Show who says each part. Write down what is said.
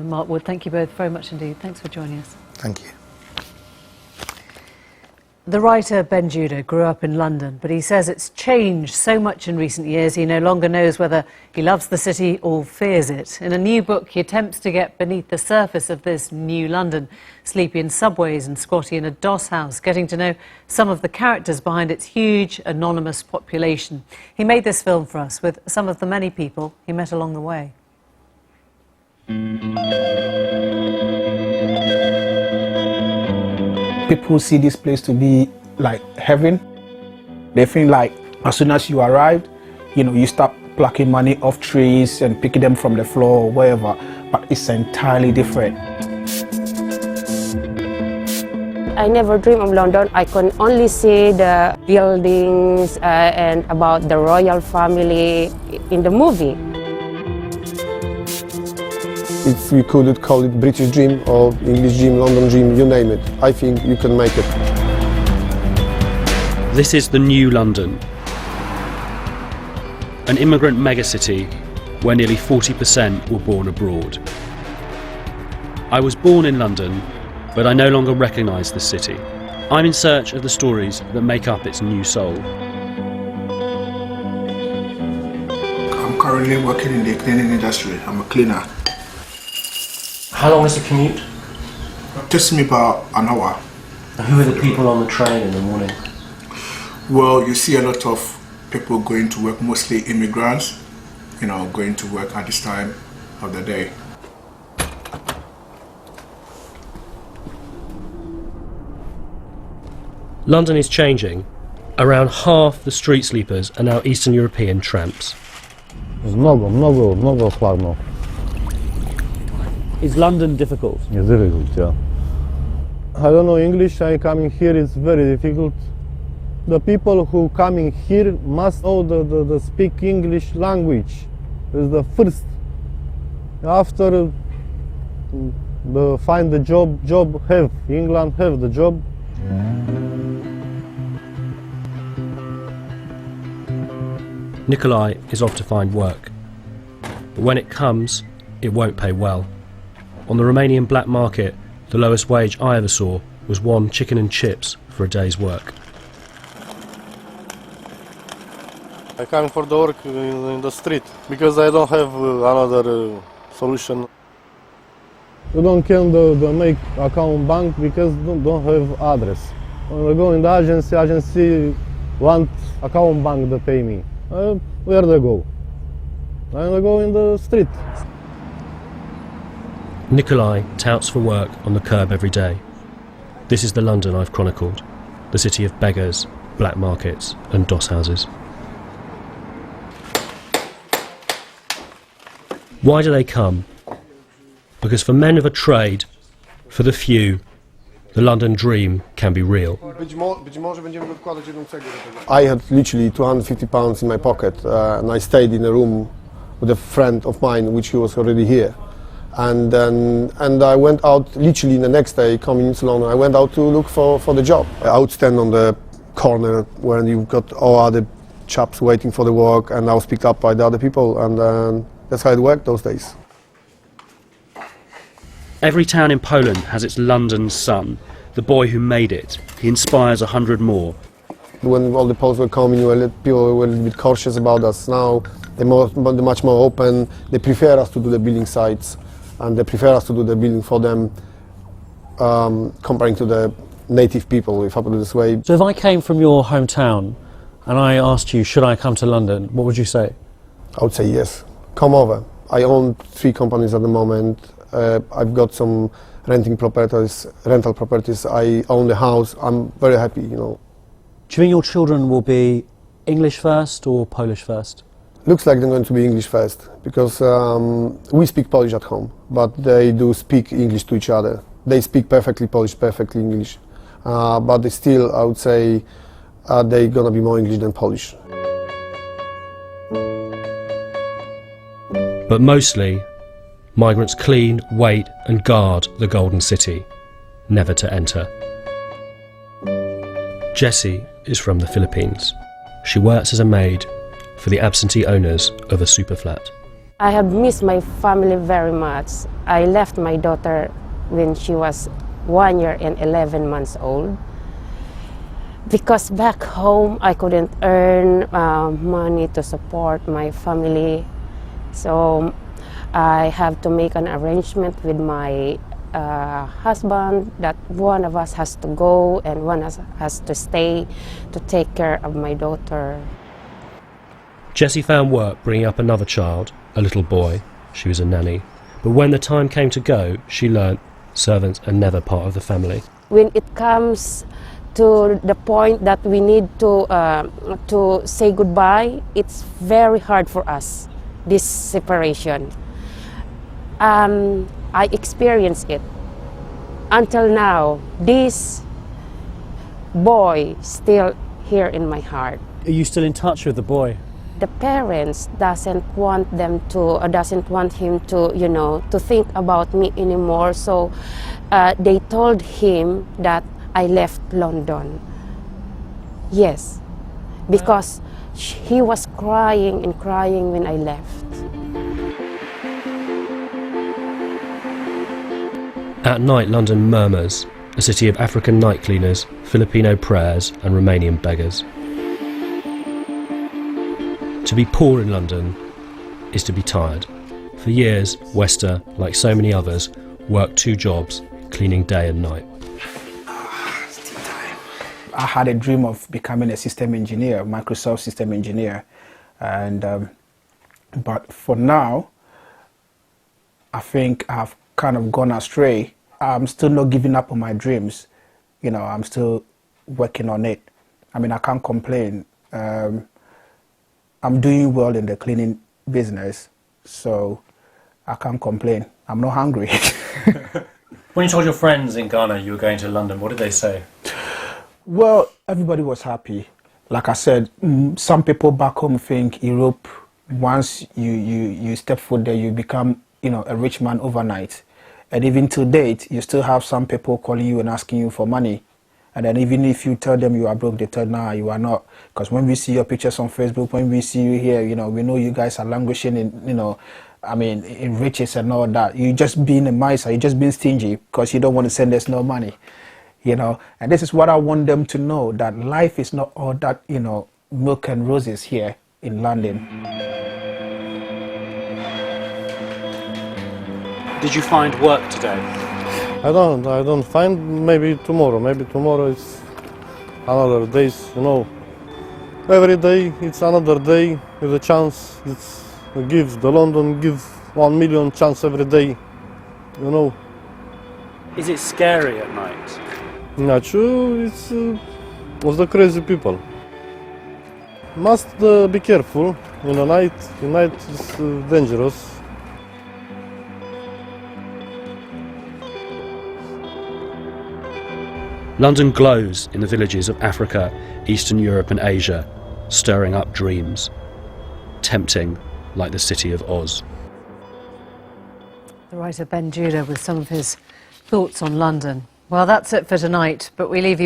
Speaker 1: Mark Wood, thank you both very much indeed. Thanks for joining us.
Speaker 2: Thank you.
Speaker 1: The writer Ben Judah grew up in London, but he says it's changed so much in recent years he no longer knows whether he loves the city or fears it. In a new book, he attempts to get beneath the surface of this new London, sleepy in subways and squatty in a doss house, getting to know some of the characters behind its huge, anonymous population. He made this film for us with some of the many people he met along the way.
Speaker 2: People see this place to be like heaven. They feel like as soon as you arrived, you start plucking money off trees and picking them from the floor or wherever, but it's entirely different.
Speaker 3: I never dream of London. I can only see the buildings and about the royal family in the movie.
Speaker 4: If we could call it British dream or English dream, London dream, you name it, I think you can make it.
Speaker 5: This is the new London, an immigrant megacity where nearly 40% were born abroad. I was born in London, but I no longer recognise the city. I'm in search of the stories that make up its new soul.
Speaker 2: I'm currently working in the cleaning industry. I'm a cleaner.
Speaker 6: How long is the commute?
Speaker 2: It takes me about an hour.
Speaker 6: Who are the people on the train in the morning?
Speaker 2: Well, you see a lot of people going to work, mostly immigrants, going to work at this time of the day.
Speaker 5: London is changing. Around half the street sleepers are now Eastern European tramps.
Speaker 7: Много хладно.
Speaker 5: Is London difficult?
Speaker 7: It's difficult, yeah. I don't know English, I coming here, it's very difficult. The people who coming here must know the speak English language. It's the first. After find the job have. England have the job.
Speaker 5: Nikolai is off to find work. But when it comes, it won't pay well. On the Romanian black market, the lowest wage I ever saw was one chicken and chips for a day's work.
Speaker 7: I come for the work in the street because I don't have another solution. You don't can make account bank because don't have address. When I go in the agency want account bank to pay me. Where they go? I go in the street.
Speaker 5: Nikolai touts for work on the curb every day. This is the London I've chronicled, the city of beggars, black markets and doss houses. Why do they come? Because for men of a trade, for the few, the London dream can be real.
Speaker 4: I had literally £250 in my pocket and I stayed in a room with a friend of mine, which he was already here. And I went out literally the next day, coming into London, I went out to look for the job. I would stand on the corner where you've got all other chaps waiting for the work, and I was picked up by the other people, and that's how it worked those days.
Speaker 5: Every town in Poland has its London son, the boy who made it. He inspires 100 more.
Speaker 4: When all the Poles were coming, people were a little bit cautious about us. Now they're much more open. They prefer us to do the building sites, and they prefer us to do the building for them, comparing to the native people, if I put it this way.
Speaker 6: So if I came from your hometown and I asked you, should I come to London, what would you say?
Speaker 4: I would say yes. Come over. I own 3 companies at the moment. I've got some rental properties. I own the house. I'm very happy,
Speaker 6: Do you think your children will be English first or Polish first?
Speaker 4: Looks like they're going to be English first, because we speak Polish at home, but they do speak English to each other. They speak perfectly Polish, perfectly English, but they still, I would say, they're going to be more English than Polish.
Speaker 5: But mostly, migrants clean, wait and guard the Golden City, never to enter. Jessie is from the Philippines. She works as a maid for the absentee owners of a super flat.
Speaker 3: I have missed my family very much. I left my daughter when she was 1 year and 11 months old. Because back home, I couldn't earn money to support my family. So I have to make an arrangement with my husband that one of us has to go and one has to stay to take care of my daughter.
Speaker 5: Jessie found work bringing up another child, a little boy. She was a nanny. But when the time came to go, she learnt servants are never part of the family.
Speaker 3: When it comes to the point that we need to say goodbye, it's very hard for us, this separation. I experienced it. Until now, this boy still here in my heart.
Speaker 6: Are you still in touch with the boy?
Speaker 3: The parents doesn't want him to, you know, to think about me anymore. So they told him that I left London. Yes, because he was crying and crying when I left.
Speaker 5: At night, London murmurs, a city of African night cleaners, Filipino prayers and Romanian beggars. To be poor in London is to be tired. For years, Wester, like so many others, worked 2 jobs, cleaning day and night.
Speaker 2: I had a dream of becoming a system engineer, Microsoft system engineer. And, but for now, I think I've kind of gone astray. I'm still not giving up on my dreams. You know, I'm still working on it. I mean, I can't complain. I'm doing well in the cleaning business, so I can't complain. I'm not hungry.
Speaker 6: When you told your friends in Ghana you were going to London, what did they say?
Speaker 2: Well, everybody was happy. Like I said, some people back home think Europe, once you step foot there, you become, you know, a rich man overnight. And even to date, you still have some people calling you and asking you for money. And then even if you tell them you are broke, they tell, nah, you are not. Because when we see your pictures on Facebook, when we see you here, you know, we know you guys are languishing in, you know, I mean, in riches and all that. You're just being a miser, you're just being stingy because you don't want to send us no money, you know. And this is what I want them to know, that life is not all that, you know, milk and roses here in London.
Speaker 6: Did you find work today?
Speaker 7: I don't find, maybe tomorrow is another days, you know. Every day it's another day with a chance. It's give the London, give 1 million chance every day, you know.
Speaker 6: Is it scary at night?
Speaker 7: Not sure, it's was the crazy people. Must be careful in the night. In night is dangerous.
Speaker 5: London glows in the villages of Africa, Eastern Europe and Asia, stirring up dreams. Tempting like the city of Oz.
Speaker 1: The writer Ben Judah with some of his thoughts on London. Well, that's it for tonight, but we leave you